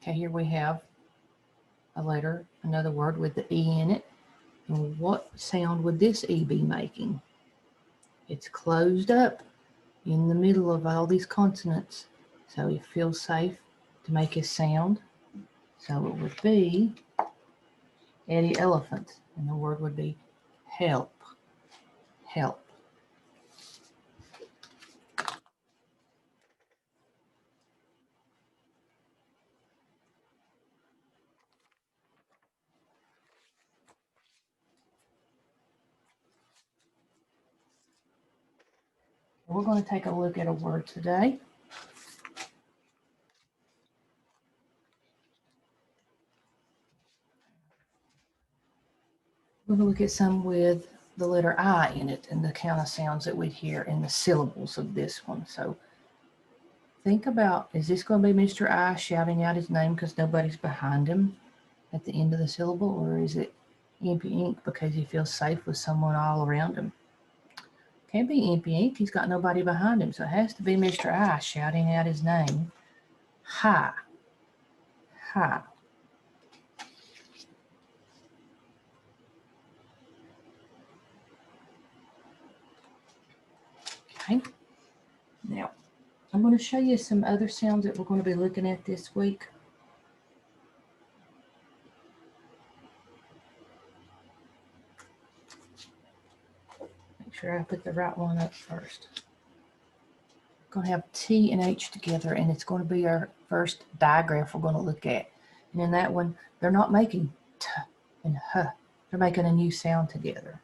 Okay, here we have a letter, another word with the E in it. And what sound would this E be making? It's closed up in the middle of all these consonants, so it feels safe to make a sound. So it would be Eddie Elephant, and the word would be help, help. We're going to take a look at a word today. We're going to look at some with the letter I in it and the kind of sounds that we'd hear in the syllables of this one. So think about, is this going to be Mr. I shouting out his name because nobody's behind him at the end of the syllable, or is it Impy Ink because he feels safe with someone all around him? Can't be Impy Ink, he's got nobody behind him, so it has to be Mr. I shouting out his name. Hi, hi. Okay, now I'm going to show you some other sounds that we're going to be looking at this week. Make sure I put the right one up first. We're going to have T and H together, and it's going to be our first digraph we're going to look at. And in that one, they're not making T and H. They're making a new sound together.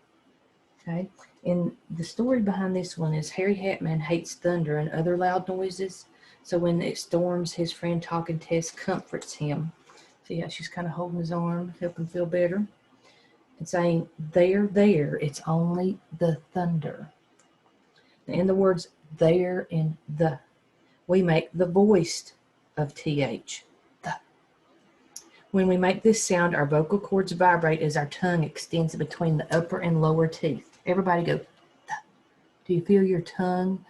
Okay, and the story behind this one is Harry Hatman hates thunder and other loud noises. So when it storms, his friend Talking Tess comforts him. See how she's kind of holding his arm, helping him feel better, and saying, there, it's only the thunder. In the words there and the, we make the voice of TH, the. When we make this sound, our vocal cords vibrate as our tongue extends between the upper and lower teeth. Everybody go, the. Do you feel your tongue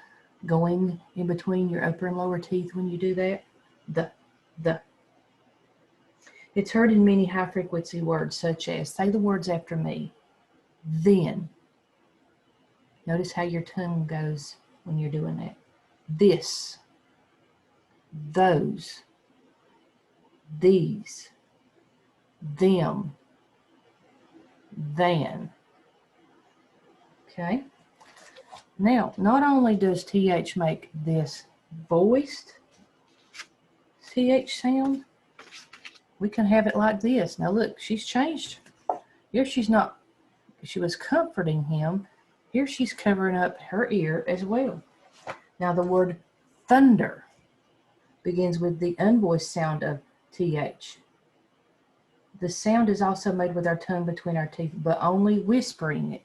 going in between your upper and lower teeth when you do that? The. It's heard in many high frequency words such as, say the words after me, then. Notice how your tongue goes when you're doing that. This, those, these, them, than. Okay. Now, not only does TH make this voiced TH sound, we can have it like this. Now look, she's changed. Here she's not, she was comforting him. Here she's covering up her ear as well. Now the word thunder begins with the unvoiced sound of TH. The sound is also made with our tongue between our teeth, but only whispering it.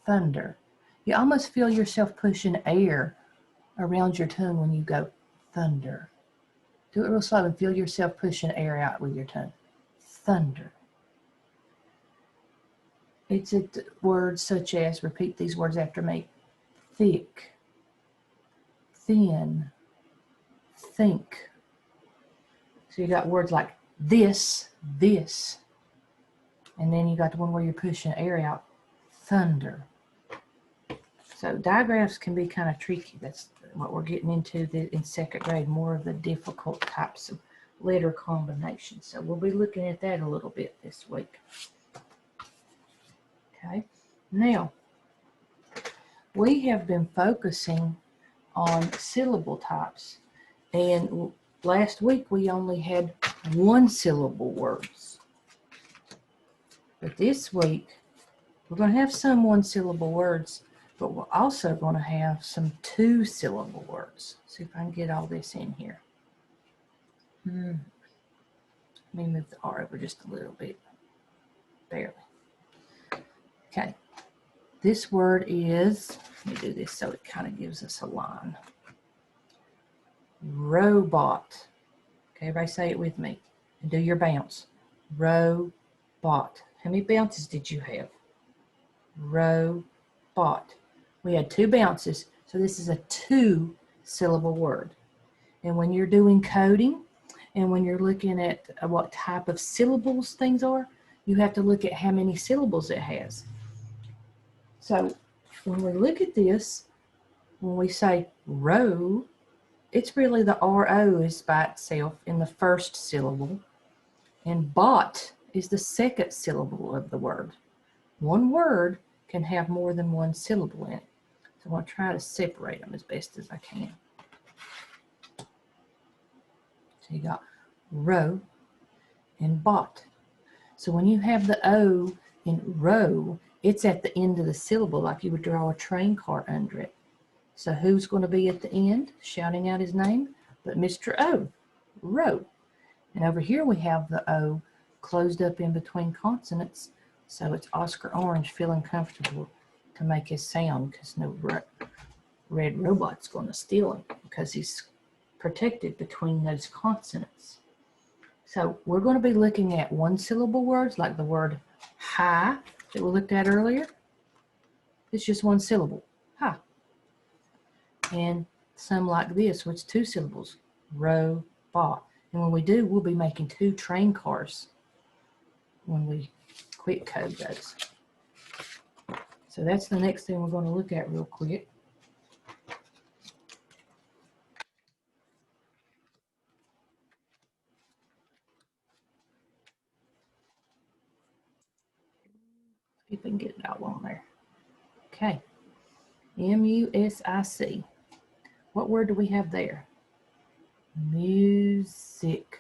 Thunder. You almost feel yourself pushing air around your tongue when you go thunder. Do it real slow and feel yourself pushing air out with your tongue. Thunder. It's words such as, repeat these words after me, thick, thin, think. So you got words like this, and then you got the one where you're pushing air out, thunder. So digraphs can be kind of tricky. That's what we're getting into in second grade, more of the difficult types of letter combinations. So we'll be looking at that a little bit this week. Okay, now we have been focusing on syllable types, and last week we only had one syllable words. But this week we're going to have some one syllable words, but we're also going to have some two syllable words. See if I can get all this in here. Let me move the R over just a little bit. Barely. Okay. This word is, let me do this so it kind of gives us a line. Robot. Okay, everybody say it with me. And do your bounce. Robot. How many bounces did you have? Robot. We had two bounces, so this is a two syllable word. And when you're doing coding, And when you're looking at what type of syllables things are, you have to look at how many syllables it has. So when we look at this, when we say row, it's really the RO is by itself in the first syllable, and bought is the second syllable of the word. One word can have more than one syllable in it. So I'm going to try to separate them as best as I can. So you got row and bought. So when you have the O in row, it's at the end of the syllable, like you would draw a train car under it. So who's going to be at the end shouting out his name? But Mr. O, row. And over here we have the O closed up in between consonants. So it's Oscar Orange feeling comfortable to make his sound, because no red robot's going to steal him because he's protected between those consonants. So we're going to be looking at one syllable words like the word high that we looked at earlier. It's just one syllable, high. And some like this, which is two syllables, robot. And when we do, we'll be making two train cars when we quick code those. So that's the next thing we're going to look at real quick. See if we can get it out on there. Okay. M-U-S-I-C. What word do we have there? Music.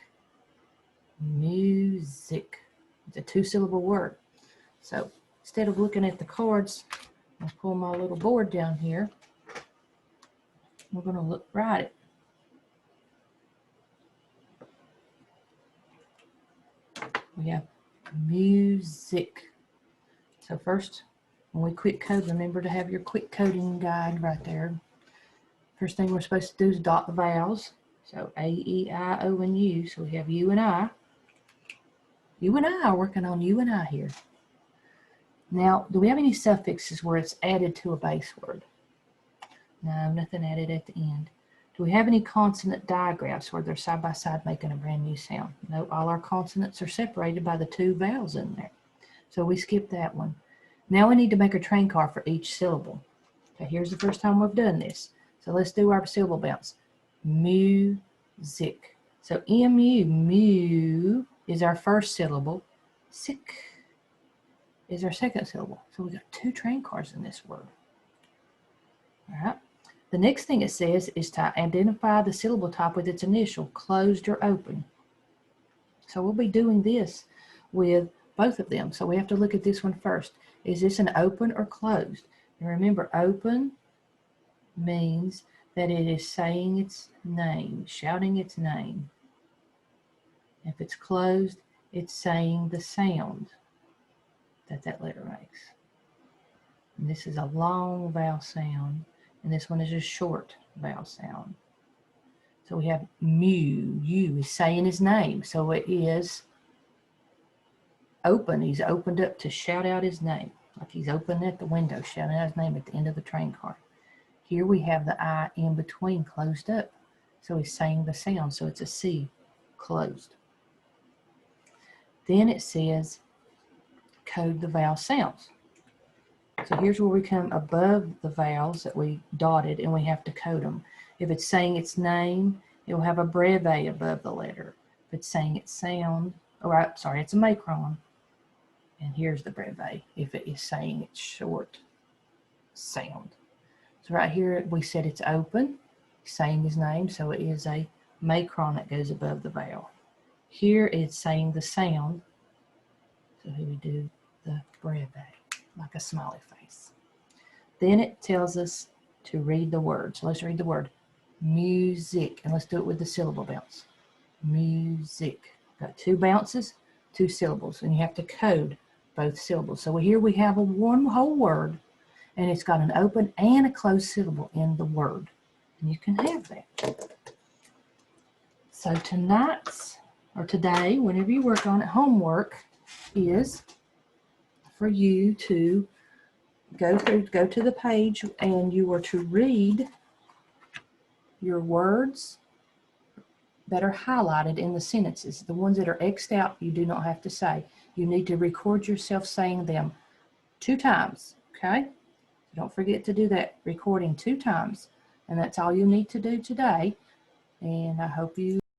Music. It's a two-syllable word. So instead of looking at the cards, I'll pull my little board down here. We're going to write it. We have music. So first, when we quick code, remember to have your quick coding guide right there. First thing we're supposed to do is dot the vowels. So A, E, I, O, and U. So we have U and I. You and I are working on U and I here. Now, do we have any suffixes where it's added to a base word? No, nothing added at the end. Do we have any consonant digraphs where they're side by side making a brand new sound? No, all our consonants are separated by the two vowels in there. So we skip that one. Now we need to make a train car for each syllable. Okay, here's the first time we've done this. So let's do our syllable bounce. Music. So M-U, mu is our first syllable. Sick is our second syllable. So we got two train cars in this word. All right. The next thing it says is to identify the syllable type with its initial, closed or open. So we'll be doing this with both of them. So we have to look at this one first. Is this an open or closed? And remember, open means that it is saying its name, shouting its name. If it's closed, it's saying the sound that that letter makes. And this is a long vowel sound, and this one is a short vowel sound. So we have mu, U is saying his name. So it is open. He's opened up to shout out his name, like he's open at the window, shouting out his name at the end of the train car. Here we have the I in between closed up. So he's saying the sound. So it's a C, closed. Then it says code the vowel sounds. So here's where we come above the vowels that we dotted, and we have to code them. If it's saying its name, it will have a breve above the letter. If it's saying its sound, or sorry, it's a macron. And here's the breve if it is saying its short sound. So right here we said it's open, saying his name, so it is a macron that goes above the vowel. Here it's saying the sound, so here we do the breve, like a smiley face. Then it tells us to read the word. So let's read the word music, and let's do it with the syllable bounce. Music. Got two bounces, two syllables, and you have to code both syllables. So here we have one whole word, and it's got an open and a closed syllable in the word, and you can have that. So today, whenever you work on it, homework is for you to go to the page, and you are to read your words that are highlighted in the sentences. The ones that are X'd out, you do not have to say. You need to record yourself saying them 2 times, okay? Don't forget to do that recording 2 times. And that's all you need to do today. And I hope you